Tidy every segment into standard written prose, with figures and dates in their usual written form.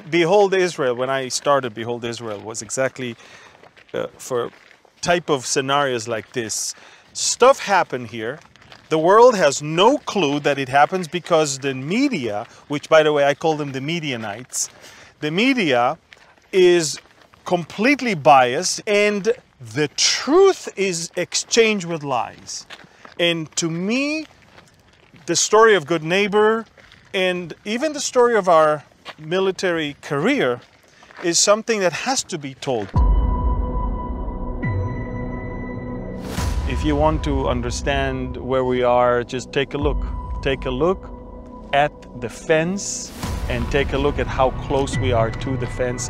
Behold Israel, when I started Behold Israel, was exactly for type of scenarios like this. Stuff happened here. The world has no clue that it happens because the media, which by the way I call them the Medianites, the media is completely biased and the truth is exchanged with lies. And to me, the story of Good Neighbor and even the story of our military career is something that has to be told. If you want to understand where we are, just take a look. Take a look at the fence and take a look at how close we are to the fence.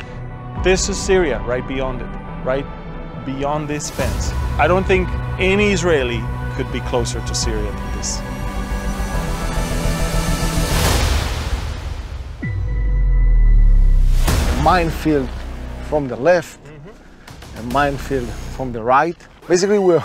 This is Syria, right beyond it, right beyond this fence. I don't think any Israeli could be closer to Syria than this. Minefield from the left, a minefield from the right. Basically, we're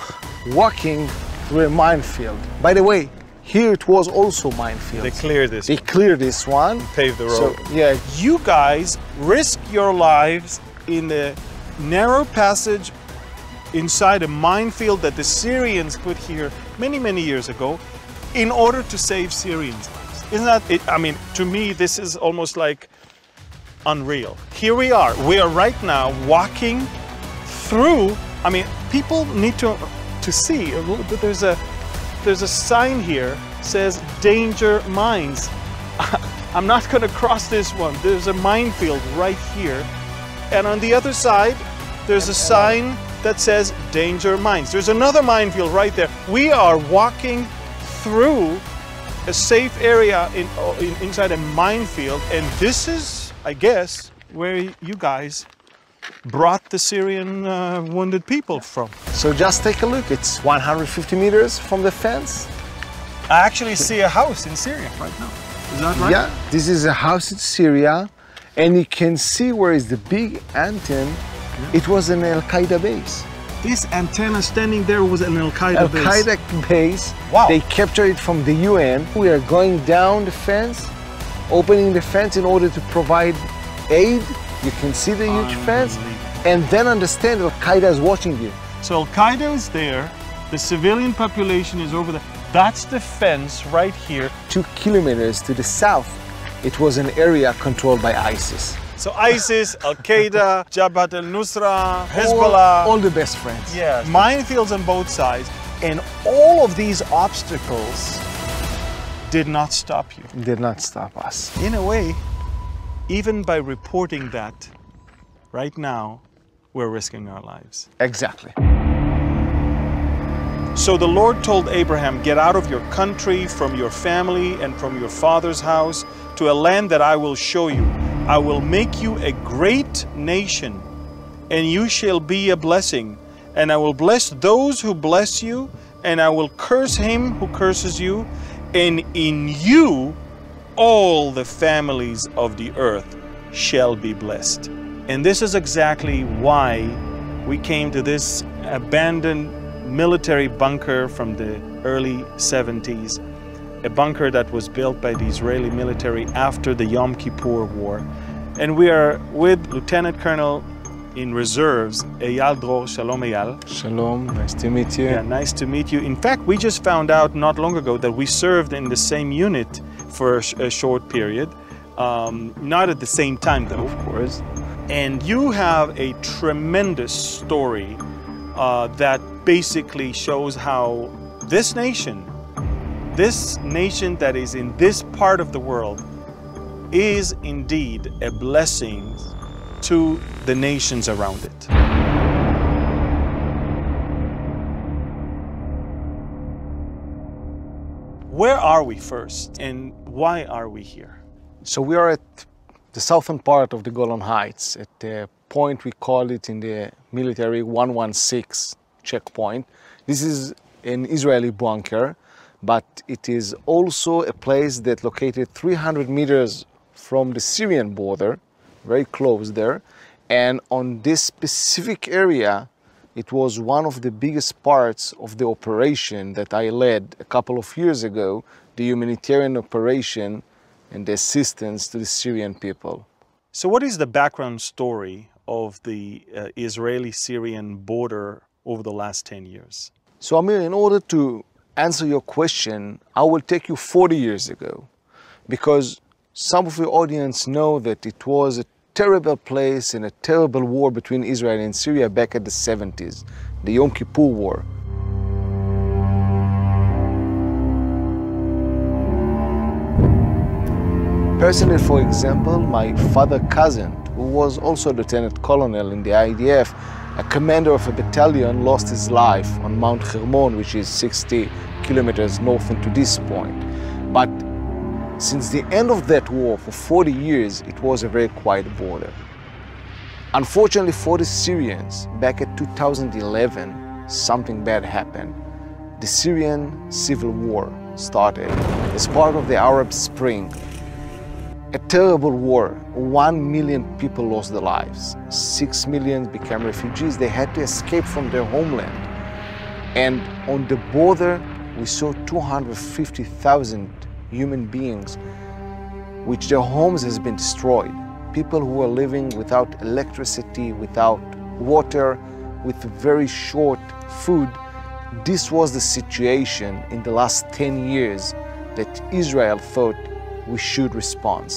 walking through a minefield. By the way, here it was also minefield. They cleared this. They cleared this one. Paved the road. So, yeah. You guys risk your lives in the narrow passage inside a minefield that the Syrians put here many, many years ago in order to save Syrians' lives. Isn't that it? I mean, to me, this is almost like unreal. Here we are. We are right now walking through. I mean, people need to see. There's a sign here says danger mines. I'm not going to cross this one. There's a minefield right here, and on the other side, there's a sign that says danger mines. There's another minefield right there. We are walking through a safe area inside a minefield, and this is, I guess, where you guys brought the Syrian wounded people from. So just take a look. It's 150 meters from the fence. I actually see a house in Syria right now. Is that right? Yeah, this is a house in Syria, and you can see where is the big antenna. Yeah. It was an Al-Qaeda base. This antenna standing there was an Al-Qaeda base? Al-Qaeda base. Wow. They captured it from the UN. We are going down the fence, opening the fence in order to provide aid. You can see the huge fence, and then understand Al-Qaeda is watching you. So Al-Qaeda is there, the civilian population is over there. That's the fence right here. 2 kilometers to the south, it was an area controlled by ISIS. So ISIS, Al-Qaeda, Jabhat al-Nusra, Hezbollah. All the best friends. Yeah, minefields on both sides. And all of these obstacles did not stop you. Did not stop us. In a way, even by reporting that, right now, we're risking our lives. Exactly. So the Lord told Abraham, get out of your country, from your family, and from your father's house, to a land that I will show you. I will make you a great nation, and you shall be a blessing. And I will bless those who bless you, and I will curse him who curses you. And in you, all the families of the earth shall be blessed. And this is exactly why we came to this abandoned military bunker from the early 70s, a bunker that was built by the Israeli military after the Yom Kippur War. And we are with Lieutenant Colonel in reserves, Eyal Dror. Shalom, Eyal. Shalom, nice to meet you. Yeah, nice to meet you. In fact, we just found out not long ago that we served in the same unit for a short period. Not at the same time though, of course. And you have a tremendous story that basically shows how this nation that is in this part of the world is indeed a blessing to the nations around it. Where are we first, and why are we here? So we are at the southern part of the Golan Heights, at the point we call it in the military 116 checkpoint. This is an Israeli bunker, but it is also a place that located 300 meters from the Syrian border, very close there. And on this specific area, it was one of the biggest parts of the operation that I led a couple of years ago, the humanitarian operation and the assistance to the Syrian people. So what is the background story of the Israeli-Syrian border over the last 10 years? So Amir, in order to answer your question, I will take you 40 years ago, because some of your audience know that it was a terrible place and a terrible war between Israel and Syria back at the 70s, the Yom Kippur War. Personally, for example, my father's cousin, who was also a lieutenant colonel in the IDF, a commander of a battalion, lost his life on Mount Hermon, which is 60 kilometers north into this point. But since the end of that war, for 40 years, it was a very quiet border. Unfortunately for the Syrians, back at 2011, something bad happened. The Syrian civil war started as part of the Arab Spring. A terrible war. 1 million people lost their lives. 6 million became refugees. They had to escape from their homeland. And on the border, we saw 250,000 human beings, which their homes has been destroyed. People who were living without electricity, without water, with very short food. This was the situation in the last 10 years that Israel thought we should respond.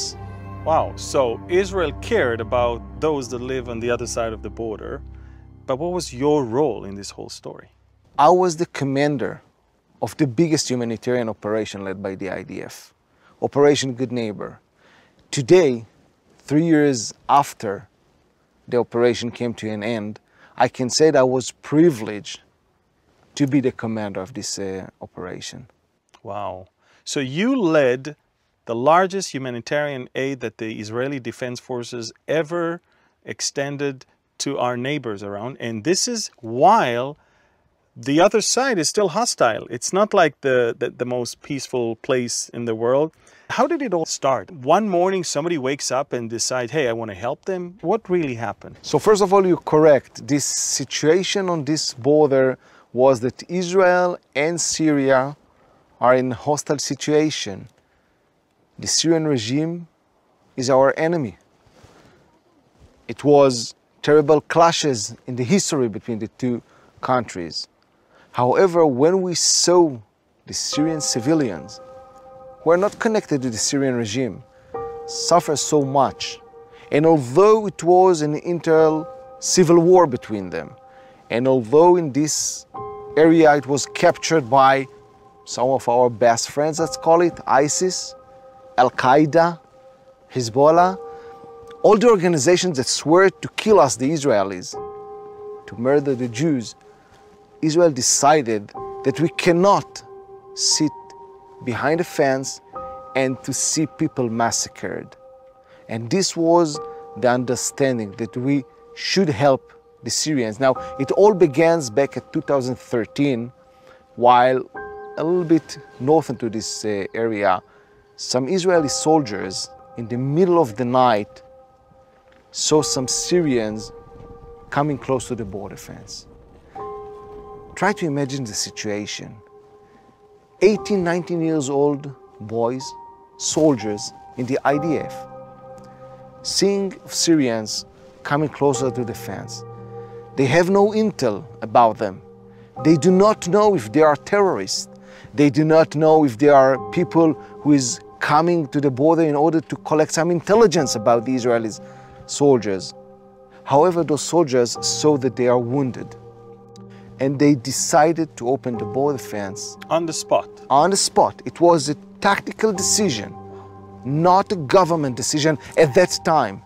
Wow, so Israel cared about those that live on the other side of the border, but what was your role in this whole story? I was the commander of the biggest humanitarian operation led by the IDF, Operation Good Neighbor. Today, 3 years after the operation came to an end, I can say that I was privileged to be the commander of this operation. Wow. So you led the largest humanitarian aid that the Israeli Defense Forces ever extended to our neighbors around. And this is while the other side is still hostile. It's not like the most peaceful place in the world. How did it all start? One morning somebody wakes up and decides, hey, I want to help them. What really happened? So first of all, you're correct. This situation on this border was that Israel and Syria are in a hostile situation. The Syrian regime is our enemy. It was terrible clashes in the history between the two countries. However, when we saw the Syrian civilians who are not connected to the Syrian regime suffer so much, and although it was an internal civil war between them, and although in this area it was captured by some of our best friends, let's call it ISIS, Al-Qaeda, Hezbollah, all the organizations that swear to kill us, the Israelis, to murder the Jews, Israel decided that we cannot sit behind a fence and to see people massacred. And this was the understanding that we should help the Syrians. Now, it all began back at 2013, while a little bit north into this area, some Israeli soldiers in the middle of the night saw some Syrians coming close to the border fence. Try to imagine the situation. 18, 19 years old boys, soldiers in the IDF, seeing Syrians coming closer to the fence. They have no intel about them. They do not know if they are terrorists. They do not know if they are people who is coming to the border in order to collect some intelligence about the Israeli soldiers. However, those soldiers saw that they are wounded, and they decided to open the border fence. On the spot? On the spot. It was a tactical decision, not a government decision at that time,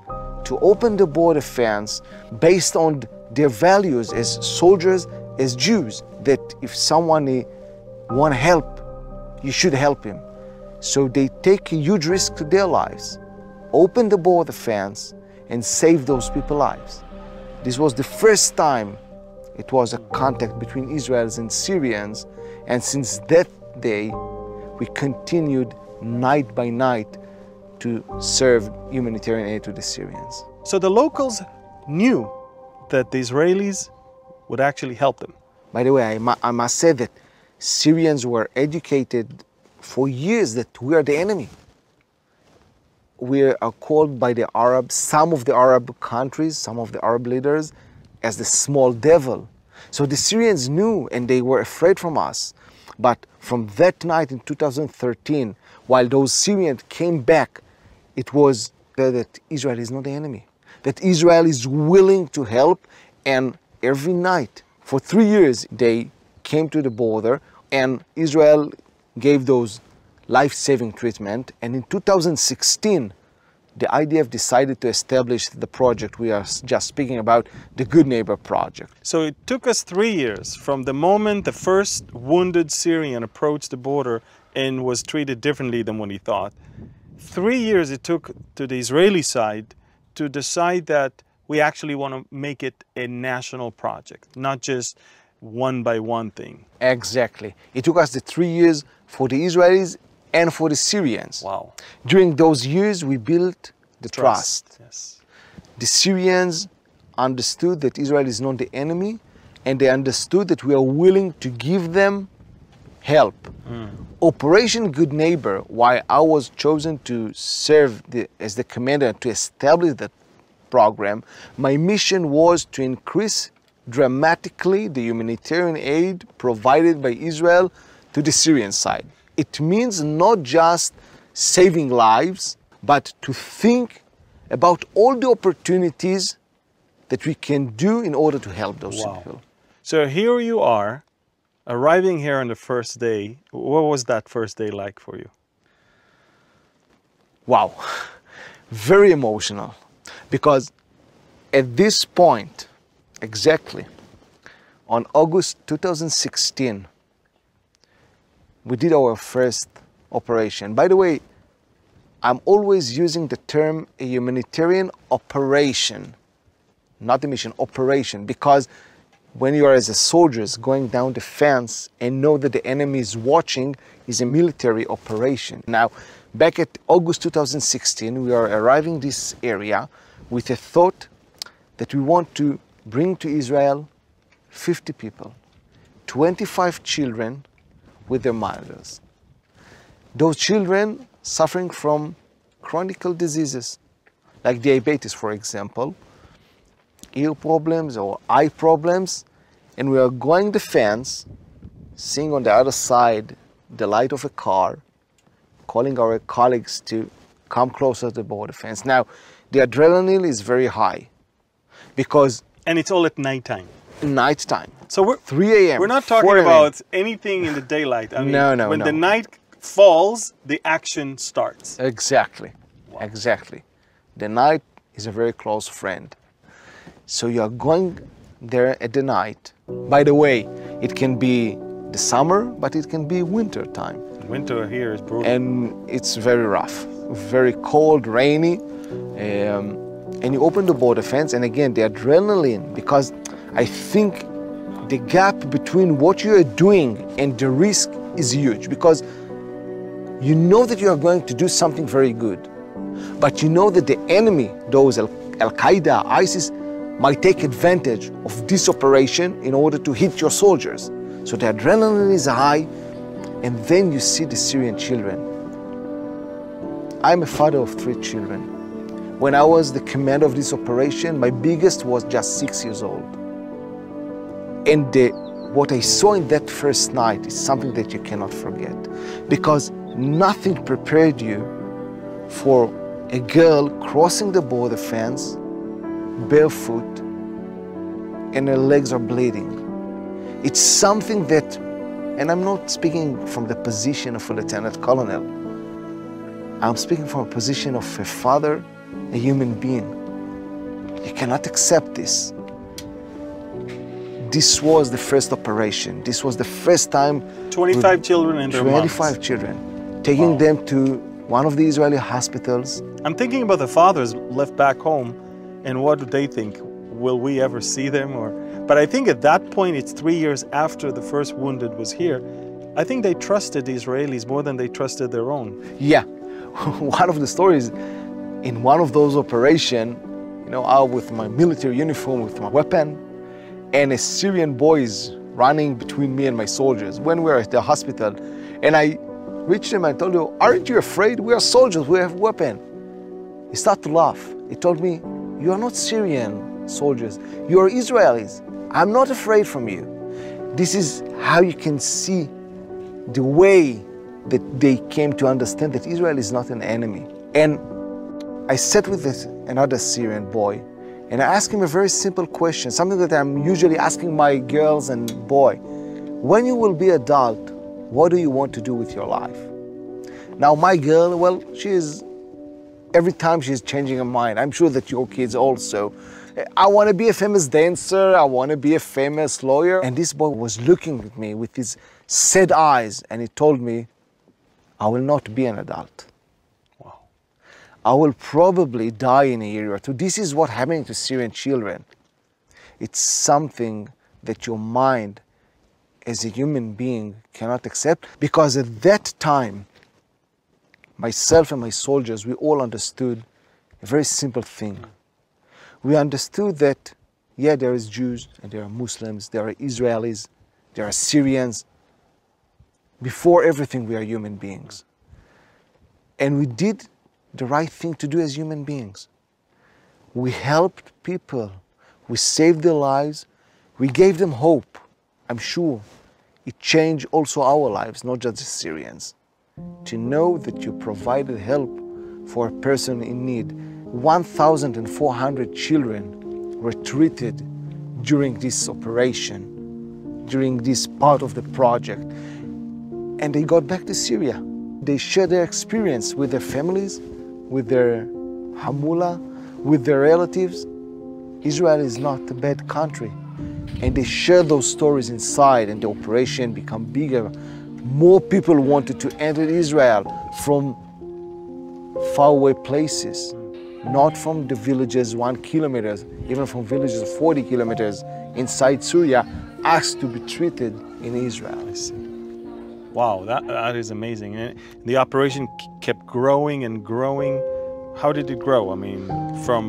to open the border fence based on their values as soldiers, as Jews, that if someone wants help, you should help him. So they take a huge risk to their lives, open the border fence, and save those people's lives. This was the first time it was a contact between Israelis and Syrians, and since that day, we continued night by night to serve humanitarian aid to the Syrians. So the locals knew that the Israelis would actually help them. By the way, I must say that Syrians were educated for years that we are the enemy. we are called by the Arabs, some of the Arab countries, some of the Arab leaders, as the small devil. So the Syrians knew and they were afraid from us. But from that night in 2013, while those Syrians came back, it was that Israel is not the enemy, that Israel is willing to help. And every night, for 3 years, they came to the border and Israel gave those life-saving treatment. And in 2016, the IDF decided to establish the project we are just speaking about, the Good Neighbor Project. So it took us 3 years from the moment the first wounded Syrian approached the border and was treated differently than what he thought. 3 years it took to the Israeli side to decide that we actually want to make it a national project, not just one by one thing. Exactly. It took us the 3 years for the Israelis and for the Syrians. Wow. During those years, we built the trust. Yes. The Syrians understood that Israel is not the enemy, and they understood that we are willing to give them help. Operation Good Neighbor, why I was chosen to serve as the commander to establish that program, my mission was to increase dramatically the humanitarian aid provided by Israel to the Syrian side. It means not just saving lives, but to think about all the opportunities that we can do in order to help those people. So here you are, arriving here on the first day. What was that first day like for you? Wow, very emotional. Because at this point, exactly, on August 2016, we did our first operation. By the way, I'm always using the term a humanitarian operation, not a mission, operation, because when you are as a soldiers going down the fence and know that the enemy is watching, is a military operation. Now, back at August 2016, we are arriving this area with a thought that we want to bring to Israel 50 people, 25 children with their mothers. Those children suffering from chronic diseases, like diabetes, for example, ear problems or eye problems, and we are going the fence, seeing on the other side the light of a car, calling our colleagues to come closer to the border fence. Now, the adrenaline is very high because... And it's all at nighttime. Nighttime. So we're 3 a.m. We're not talking about anything in the daylight. I mean, no. When the night falls, the action starts. Exactly. Wow. Exactly. The night is a very close friend. So you are going there at the night. By the way, it can be the summer, but it can be winter time. Winter here is brutal. And it's very rough, very cold, rainy. And you open the border fence, and again, the adrenaline, because I think the gap between what you are doing and the risk is huge, because you know that you are going to do something very good, but you know that the enemy, those Al-Qaeda, ISIS, might take advantage of this operation in order to hit your soldiers. So the adrenaline is high, and then you see the Syrian children. I'm a father of 3 children. When I was the commander of this operation, my biggest was just 6 years old. And what I saw in that first night is something that you cannot forget, because nothing prepared you for a girl crossing the border fence barefoot and her legs are bleeding. It's something that, and I'm not speaking from the position of a lieutenant colonel, I'm speaking from a position of a father, a human being. You cannot accept this. This was the first operation. This was the first time. 25 children and their moms. 25 children. Taking them to one of the Israeli hospitals. I'm thinking about the fathers left back home, and what do they think? Will we ever see them? But I think at that point, it's 3 years after the first wounded was here. I think they trusted the Israelis more than they trusted their own. Yeah. One of the stories, in one of those operations, out with my military uniform, with my weapon, and a Syrian boy is running between me and my soldiers when we were at the hospital. And I reached him and told him, aren't you afraid? We are soldiers, we have a weapon. He started to laugh. He told me, "You are not Syrian soldiers, you are Israelis. I'm not afraid from you." This is how you can see the way that they came to understand that Israel is not an enemy. And I sat with another Syrian boy, and I asked him a very simple question, something that I'm usually asking my girls and boy. When you will be adult, what do you want to do with your life? Now my girl, well, every time she's changing her mind. I'm sure that your kids also. I want to be a famous dancer, I want to be a famous lawyer. And this boy was looking at me with his sad eyes, and he told me, I will not be an adult. Wow. I will probably die in a year or two. This is what happening to Syrian children. It's something that your mind as a human being cannot accept, because at that time, myself and my soldiers, we all understood a very simple thing. We understood that, yeah, there is Jews and there are Muslims, there are Israelis, there are Syrians. Before everything, we are human beings. And we did the right thing to do as human beings. We helped people. We saved their lives. We gave them hope. I'm sure it changed also our lives, not just the Syrians. To know that you provided help for a person in need. 1,400 children were treated during this operation, during this part of the project. And they got back to Syria. They shared their experience with their families, with their hamula, with their relatives. Israel is not a bad country. And they shared those stories inside, and the operation became bigger. More people wanted to enter Israel from faraway places, not from the villages 1 kilometer, even from villages of 40 kilometers inside Syria, asked to be treated in Israel. I see. Wow, that is amazing. And the operation kept growing and growing. How did it grow? I mean, from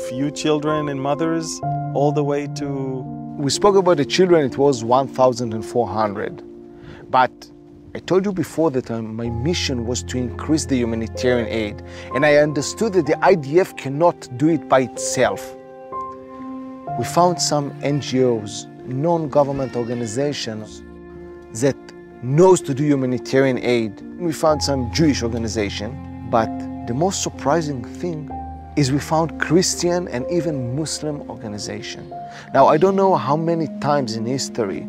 few children and mothers all the way to... We spoke about the children, it was 1,400. But I told you before that my mission was to increase the humanitarian aid. And I understood that the IDF cannot do it by itself. We found some NGOs, non-government organizations, that knows to do humanitarian aid. We found some Jewish organization, but the most surprising thing is we found Christian and even Muslim organization. Now, I don't know how many times in history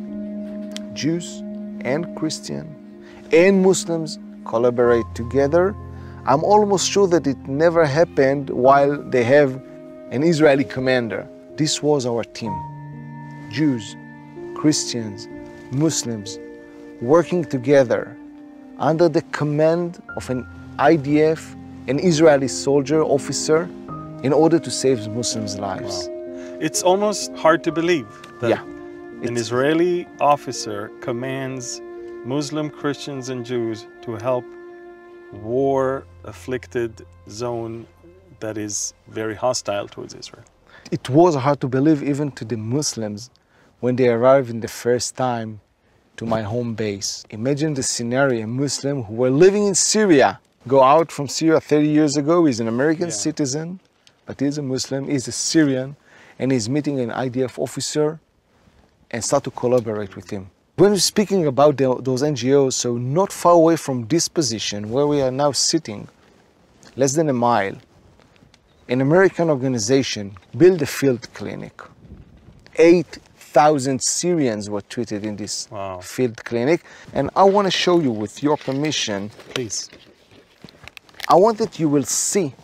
Jews and Christian and Muslims collaborate together. I'm almost sure that it never happened while they have an Israeli commander. This was our team. Jews, Christians, Muslims, working together under the command of an IDF, an Israeli soldier, officer, in order to save Muslims' lives. Wow. It's almost hard to believe that an Israeli officer commands Muslim, Christians, and Jews to help war-afflicted zone that is very hostile towards Israel. It was hard to believe even to the Muslims when they arrived in the first time to my home base. Imagine the scenario: a Muslim who were living in Syria, go out from Syria 30 years ago, he's an American citizen, but he's a Muslim, he's a Syrian, and he's meeting an IDF officer and start to collaborate with him. When we're speaking about those NGOs, so not far away from this position where we are now sitting, less than a mile, an American organization built a field clinic. 8,000 Syrians were treated in this field clinic. And I want to show you, with your permission, please. I want that you will see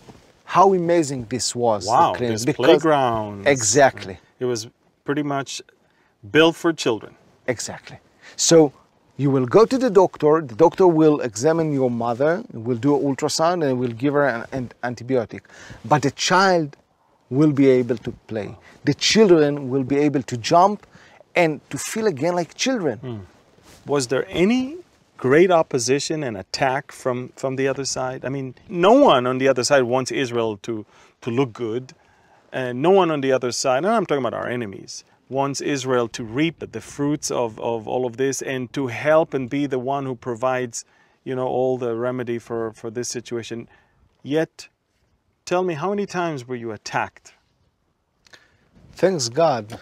how amazing this was. Wow, this playground. Exactly. It was pretty much built for children. Exactly. So you will go to the doctor will examine your mother, will do an ultrasound, and will give her an antibiotic. But the child will be able to play. The children will be able to jump and to feel again like children. Was there any great opposition and attack from the other side? I mean, no one on the other side wants Israel to look good, and no one on the other side, and I'm talking about our enemies, wants Israel to reap the fruits of all of this and to help and be the one who provides, you know, all the remedy for this situation. Yet, tell me, how many times were you attacked? Thanks God,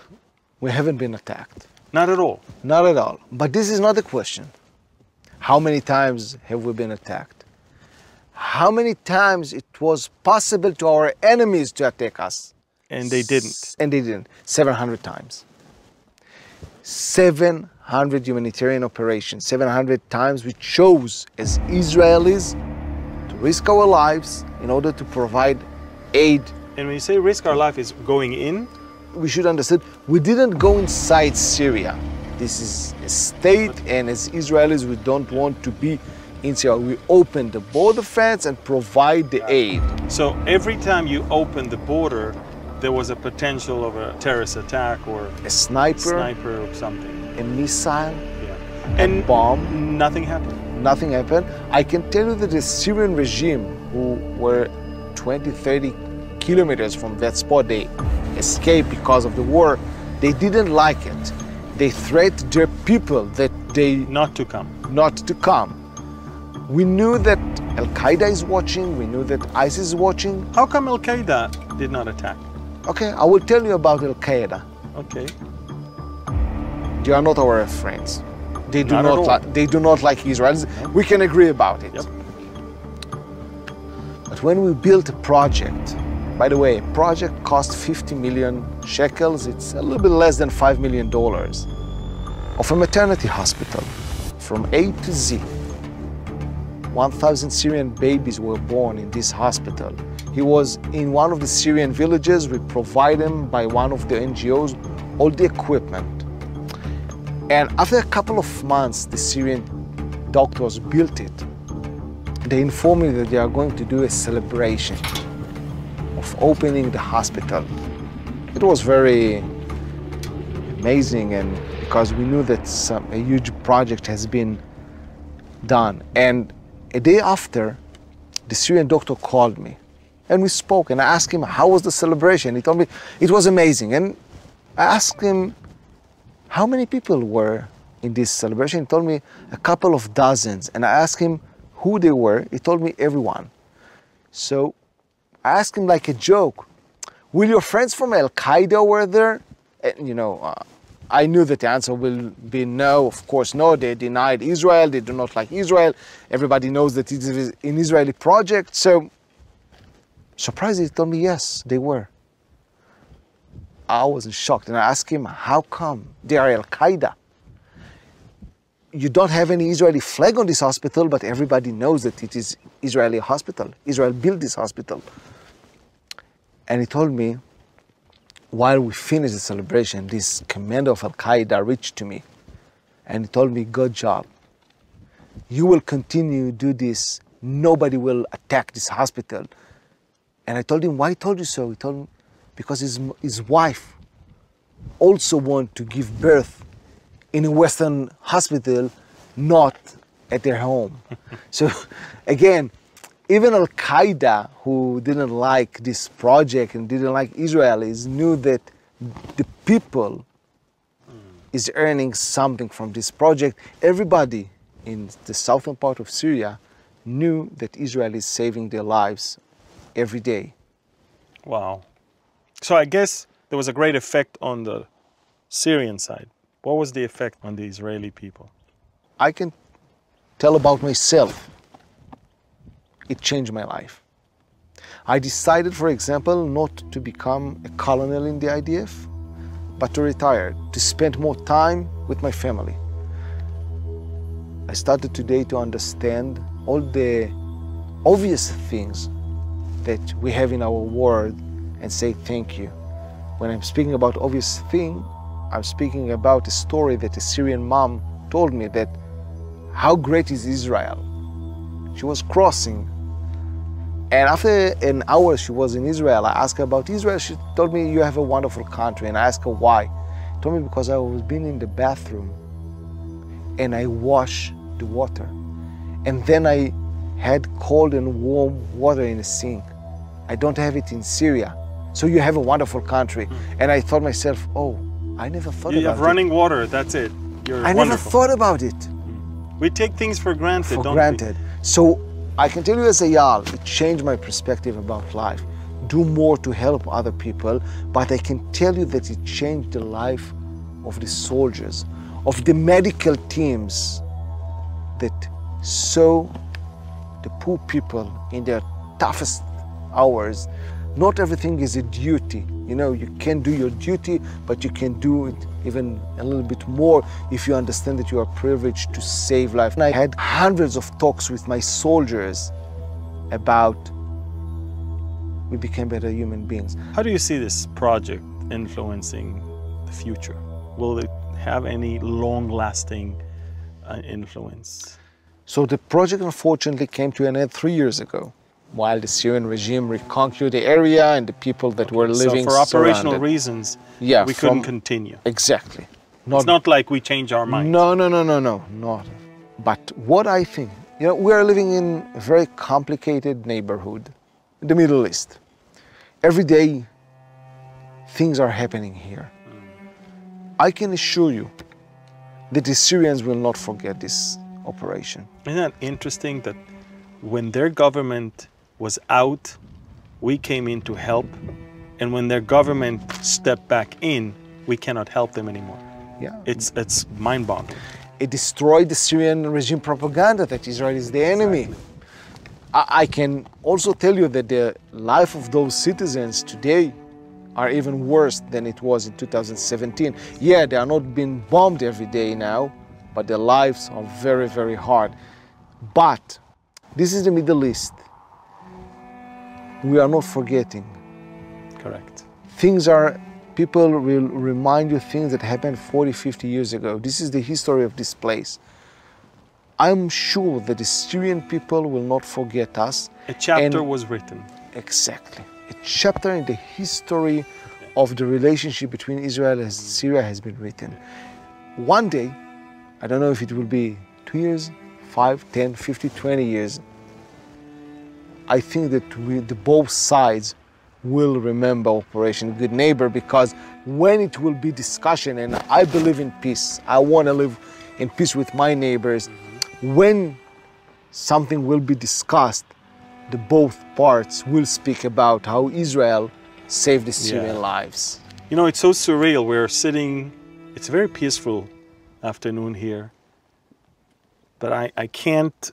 we haven't been attacked. Not at all. Not at all. But this is not the question. How many times have we been attacked? How many times it was possible to our enemies to attack us? And they didn't. And they didn't. 700 times. 700 humanitarian operations. 700 times we chose as Israelis to risk our lives in order to provide aid. And when you say risk our life, is going in? We should understand, we didn't go inside Syria. This is a state, and as Israelis, we don't want to be in Syria. We open the border fence and provide the aid. So every time you open the border, there was a potential of a terrorist attack or A sniper, or something. a missile, Yeah. a bomb. Nothing happened. Nothing happened. I can tell you that the Syrian regime, who were 20, 30 kilometers from that spot, they escaped because of the war, they didn't like it. They threatened their people that they Not to come. not to come. We knew that Al-Qaeda is watching, we knew that ISIS is watching. How come Al-Qaeda did not attack? Okay, I will tell you about Al-Qaeda. Okay. They are not our friends. They do Not at all. they do not like Israelis. We can agree about it. Yep. But when we built a project, by the way, a project cost 50 million shekels, it's a little bit less than $5 million, of a maternity hospital from A to Z. 1,000 Syrian babies were born in this hospital. He was in one of the Syrian villages. We provide him by one of the NGOs all the equipment. And after a couple of months, the Syrian doctors built it. They informed me that they are going to do a celebration of opening the hospital. It was very amazing, and because we knew that a huge project has been done. And a day after, the Syrian doctor called me and we spoke, and I asked him, how was the celebration? He told me it was amazing. And I asked him, how many people were in this celebration? He told me a couple of dozens. And I asked him who they were. He told me everyone. So I asked him like a joke, will your friends from Al-Qaeda were there? And, you know, I knew that the answer will be no, of course no. They denied Israel, they do not like Israel. Everybody knows that it is an Israeli project. So, surprisingly, he told me yes, they were. I was shocked, and I asked him, how come they are Al-Qaeda? You don't have any Israeli flag on this hospital, but everybody knows that it is Israeli hospital. Israel built this hospital. And he told me, while we finished the celebration, this commander of Al-Qaeda reached to me and he told me, good job. You will continue to do this. Nobody will attack this hospital. And I told him, why told you so? He told me, because his wife also wanted to give birth in a Western hospital, not at their home. So again, even Al-Qaeda, who didn't like this project and didn't like Israelis, knew that the people is earning something from this project. Everybody in the southern part of Syria knew that Israel is saving their lives every day. Wow. So I guess there was a great effect on the Syrian side. What was the effect on the Israeli people? I can tell about myself. It changed my life. I decided, for example, not to become a colonel in the IDF, but to retire, to spend more time with my family. I started today to understand all the obvious things that we have in our world and say thank you. When I'm speaking about obvious thing, I'm speaking about a story that a Syrian mom told me, that how great is Israel. She was crossing, and after an hour she was in Israel. I asked her about Israel. She told me, you have a wonderful country. And I asked her why. She told me, because I was been in the bathroom and I wash the water, and then I had cold and warm water in the sink. I don't have it in Syria. So you have a wonderful country. And I thought myself, oh, I never thought about it. You have running water, that's it. You're I wonderful. never thought about it. We take things for granted, For don't granted. So I can tell you as a Yal, it changed my perspective about life. Do more to help other people, but I can tell you that it changed the life of the soldiers, of the medical teams that saw the poor people in their toughest hours. Not everything is a duty. You know, you can do your duty, but you can do it even a little bit more if you understand that you are privileged to save life. And I had hundreds of talks with my soldiers about we became better human beings. How do you see this project influencing the future? Will it have any long-lasting influence? So the project unfortunately came to an end 3 years ago, while the Syrian regime reconquered the area and the people that were living so for operational surrounded. Reasons, Yeah, we couldn't continue. Exactly. It's not like we changed our minds. No, not. But what I think, you know, we are living in a very complicated neighborhood in the Middle East. Every day, things are happening here. I can assure you that the Syrians will not forget this operation. Isn't that interesting that when their government was out, we came in to help, and when their government stepped back in, we cannot help them anymore. Yeah. It's mind-boggling. It destroyed the Syrian regime propaganda that Israel is the enemy. Exactly. I can also tell you that the life of those citizens today are even worse than it was in 2017. Yeah, they are not being bombed every day now, but their lives are very, very hard. But this is the Middle East. We are not forgetting. Correct. People will remind you things that happened 40, 50 years ago. This is the history of this place. I'm sure that the Syrian people will not forget us. A chapter was written. Exactly. A chapter in the history of the relationship between Israel and Syria has been written. One day, I don't know if it will be 2 years, 5, 10, 50, 20 years, I think that both sides will remember Operation Good Neighbor, because when it will be discussion, and I believe in peace, I want to live in peace with my neighbors, when something will be discussed, the both parts will speak about how Israel saved the Syrian lives. You know, it's so surreal. We're sitting, it's a very peaceful afternoon here, but I can't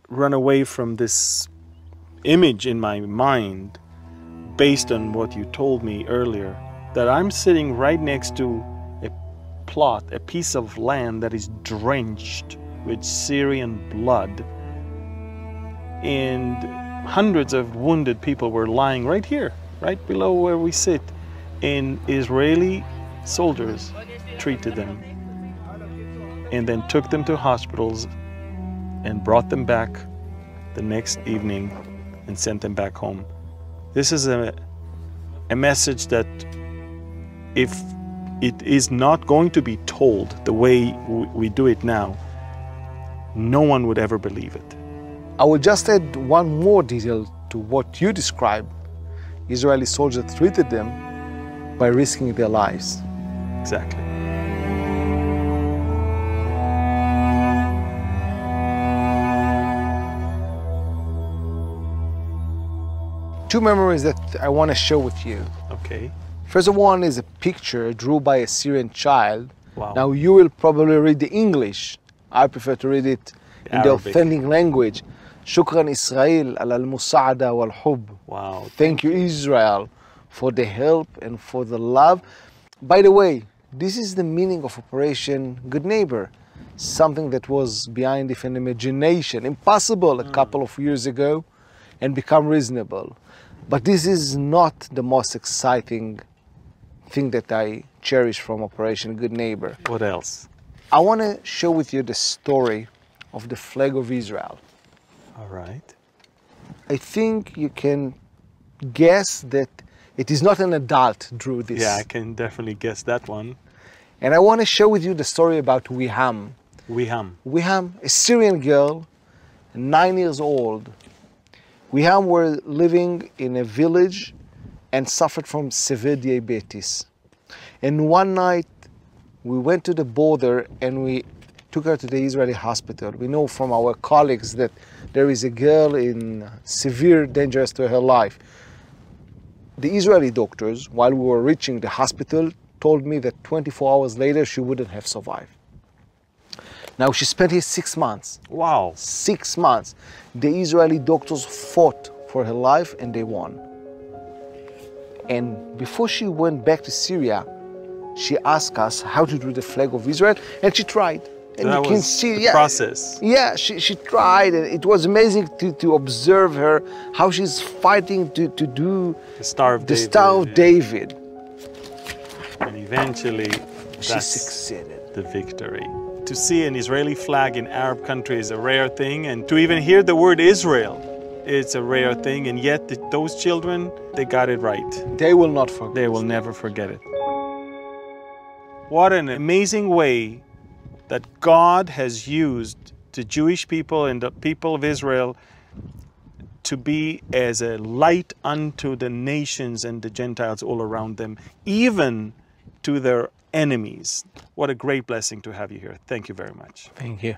run away from this image in my mind based on what you told me earlier, that I'm sitting right next to a plot, a piece of land that is drenched with Syrian blood, and hundreds of wounded people were lying right here, right below where we sit, and Israeli soldiers treated them and then took them to hospitals and brought them back the next evening and sent them back home. This is a message that if it is not going to be told the way we do it now, no one would ever believe it. I will just add one more detail to what you described. Israeli soldiers treated them by risking their lives. Exactly. Two memories that I want to share with you. Okay. First one is a picture drawn by a Syrian child. Wow. Now you will probably read the English. I prefer to read it in the Arabic. authentic language. Shukran Israel ala al-musa'ada wal-hub. Wow. Thank you, Israel, for the help and for the love. By the way, this is the meaning of Operation Good Neighbor. Something that was behind an imagination, impossible a couple of years ago, and become reasonable. But this is not the most exciting thing that I cherish from Operation Good Neighbor. What else? I want to share with you the story of the flag of Israel. All right. I think you can guess that it is not an adult drew this. Yeah, I can definitely guess that one. And I want to share with you the story about Wiham. Wiham, a Syrian girl, 9 years old. Wiham were living in a village and suffered from severe diabetes. And one night we went to the border and we took her to the Israeli hospital. We know from our colleagues that there is a girl in severe danger to her life. The Israeli doctors, while we were reaching the hospital, told me that 24 hours later she wouldn't have survived. Now she spent here 6 months. Wow. 6 months. The Israeli doctors fought for her life and they won. And before she went back to Syria, she asked us how to do the flag of Israel, and she tried. And that you can was see, the process. Yeah, she tried, and it was amazing to observe her, how she's fighting to do The Star of the David. Star of David. And eventually, She that's succeeded. the victory. To see an Israeli flag in Arab country is a rare thing, and to even hear the word Israel, it's a rare thing, and yet those children, they got it right. They will not forget. They will never forget it. What an amazing way that God has used the Jewish people and the people of Israel to be as a light unto the nations and the Gentiles all around them, even to their enemies. What a great blessing to have you here. Thank you very much. Thank you.